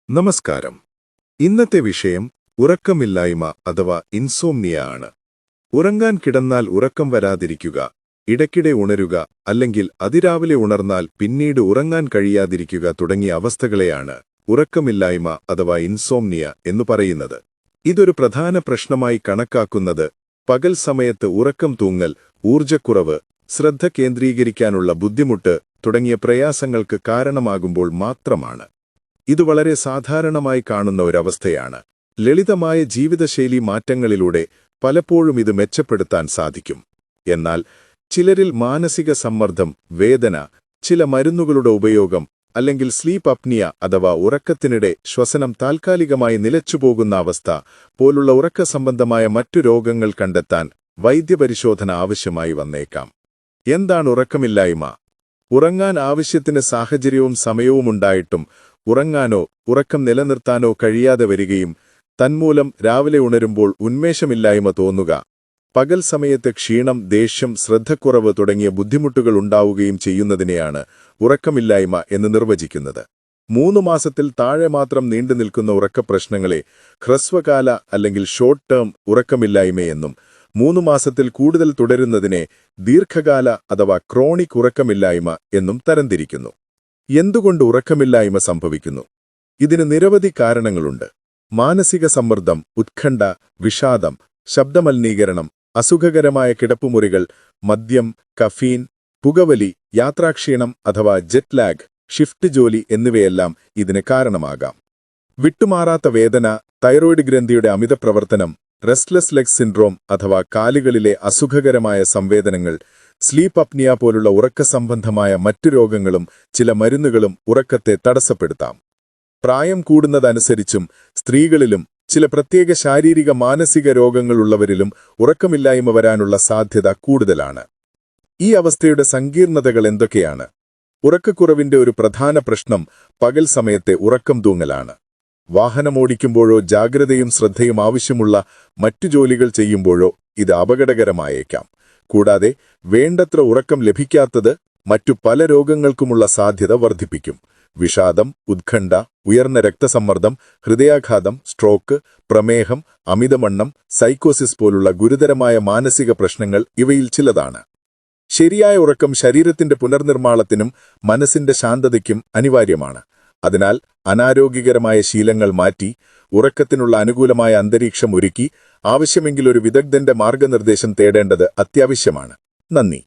നമസ്കാരം. ഇന്നത്തെ വിഷയം ഉറക്കമില്ലായ്മ അഥവാ ഇൻസോംനിയ ആണ്. ഉറങ്ങാൻ കിടന്നാൽ ഉറക്കം വരാതിരിക്കുക, ഇടയ്ക്കിടെ ഉണരുക, അല്ലെങ്കിൽ അതിരാവിലെ ഉണർന്നാൽ പിന്നീട് ഉറങ്ങാൻ കഴിയാതിരിക്കുക തുടങ്ങിയ അവസ്ഥകളെയാണ് ഉറക്കമില്ലായ്മ അഥവാ ഇൻസോംനിയ എന്നു പറയുന്നത്. ഇതൊരു പ്രധാന പ്രശ്നമായി കണക്കാക്കുന്നത് പകൽ സമയത്ത് ഉറക്കം തൂങ്ങൽ, ഊർജ്ജക്കുറവ്, ശ്രദ്ധ കേന്ദ്രീകരിക്കാനുള്ള ബുദ്ധിമുട്ട് തുടങ്ങിയ പ്രയാസങ്ങൾക്ക് കാരണമാകുമ്പോൾ മാത്രമാണ്. ഇത് വളരെ സാധാരണമായി കാണുന്ന ഒരവസ്ഥയാണ്. ലളിതമായ ജീവിതശൈലി മാറ്റങ്ങളിലൂടെ പലപ്പോഴും ഇത് മെച്ചപ്പെടുത്താൻ സാധിക്കും. എന്നാൽ ചിലരിൽ മാനസിക സമ്മർദ്ദം, വേദന, ചില മരുന്നുകളുടെ ഉപയോഗം അല്ലെങ്കിൽ സ്ലീപ്പ് അപ്നിയ അഥവാ ഉറക്കത്തിനിടെ ശ്വസനം താൽക്കാലികമായി നിലച്ചുപോകുന്ന അവസ്ഥ പോലുള്ള ഉറക്ക സംബന്ധമായ മറ്റു രോഗങ്ങൾ കണ്ടെത്താൻ വൈദ്യപരിശോധന ആവശ്യമായി വന്നേക്കാം. എന്താണ് ഉറക്കമില്ലായ്മ? ഉറങ്ങാൻ ആവശ്യത്തിന് സാഹചര്യവും സമയവും ഉണ്ടായിട്ടും ഉറങ്ങാനോ ഉറക്കം നിലനിർത്താനോ കഴിയാതെ വരികയും തന്മൂലം രാവിലെ ഉണരുമ്പോൾ ഉന്മേഷമില്ലായ്മ തോന്നുക, പകൽ സമയത്ത് ക്ഷീണം, ദേഷ്യം, ശ്രദ്ധക്കുറവ് തുടങ്ങിയ ബുദ്ധിമുട്ടുകൾ ഉണ്ടാവുകയും ചെയ്യുന്നതിനെയാണ് ഉറക്കമില്ലായ്മ എന്ന് നിർവചിക്കുന്നത്. 3 മാസത്തിൽ താഴെ മാത്രം നീണ്ടുനിൽക്കുന്ന ഉറക്കപ്രശ്നങ്ങളെ ഹ്രസ്വകാല അല്ലെങ്കിൽ ഷോർട്ട് ടേം ഉറക്കമില്ലായ്മയെന്നും 3 മാസത്തിൽ കൂടുതൽ തുടരുന്നതിനെ ദീർഘകാല അഥവാ ക്രോണിക് ഉറക്കമില്ലായ്മ എന്നും തരംതിരിക്കുന്നു. എന്തുകൊണ്ട് ഉറക്കമില്ലായ്മ സംഭവിക്കുന്നു? ഇതിന് നിരവധി കാരണങ്ങളുണ്ട്. മാനസിക സമ്മർദ്ദം, ഉത്കണ്ഠ, വിഷാദം, ശബ്ദമലിനീകരണം, അസുഖകരമായ കിടപ്പുമുറികൾ, മദ്യം, കഫീൻ, പുകവലി, യാത്രാക്ഷീണം അഥവാ ജെറ്റ് ലാഗ്, ഷിഫ്റ്റ് ജോലി എന്നിവയെല്ലാം ഇതിന് കാരണമാകാം. വിട്ടുമാറാത്ത വേദന, തൈറോയ്ഡ് ഗ്രന്ഥിയുടെ അമിതപ്രവർത്തനം, റെസ്റ്റ്ലെസ് ലെഗ് സിൻഡ്രോം അഥവാ കാലുകളിലെ അസുഖകരമായ സംവേദനങ്ങൾ, സ്ലീപ്പ് അപ്നിയ പോലുള്ള ഉറക്കസംബന്ധമായ മറ്റു രോഗങ്ങളും ചില മരുന്നുകളും ഉറക്കത്തെ തടസ്സപ്പെടുത്താം. പ്രായം കൂടുന്നതനുസരിച്ചും സ്ത്രീകളിലും ചില പ്രത്യേക ശാരീരിക മാനസിക രോഗങ്ങളുള്ളവരിലും ഉറക്കമില്ലായ്മ വരാനുള്ള സാധ്യത കൂടുതലാണ്. ഈ അവസ്ഥയുടെ സങ്കീർണതകൾ എന്തൊക്കെയാണ്? ഉറക്കക്കുറവിന്റെ ഒരു പ്രധാന പ്രശ്നം പകൽ സമയത്തെ ഉറക്കം തൂങ്ങലാണ്. വാഹനമോടിക്കുമ്പോഴോ ജാഗ്രതയും ശ്രദ്ധയും ആവശ്യമുള്ള മറ്റു ജോലികൾ ചെയ്യുമ്പോഴോ ഇത് അപകടകരമായേക്കാം. കൂടാതെ വേണ്ടത്ര ഉറക്കം ലഭിക്കാത്തത് മറ്റു പല രോഗങ്ങൾക്കുമുള്ള സാധ്യത വർദ്ധിപ്പിക്കും. വിഷാദം, ഉത്കണ്ഠ, ഉയർന്ന രക്തസമ്മർദ്ദം, ഹൃദയാഘാതം, സ്ട്രോക്ക്, പ്രമേഹം, അമിതവണ്ണം, സൈക്കോസിസ് പോലുള്ള ഗുരുതരമായ മാനസിക പ്രശ്നങ്ങൾ ഇവയിൽ ചിലതാണ്. ശരിയായ ഉറക്കം ശരീരത്തിന്റെ പുനർനിർമ്മാണത്തിനും മനസ്സിന്റെ ശാന്തതയ്ക്കും അനിവാര്യമാണ്. അതിനാൽ അനാരോഗ്യകരമായ ശീലങ്ങൾ മാറ്റി ഉറക്കത്തിനുള്ള അനുകൂലമായ അന്തരീക്ഷം ഒരുക്കി ആവശ്യമെങ്കിൽ ഒരു വിദഗ്ധന്റെ മാർഗനിർദ്ദേശം തേടേണ്ടത് അത്യാവശ്യമാണ്. നന്ദി.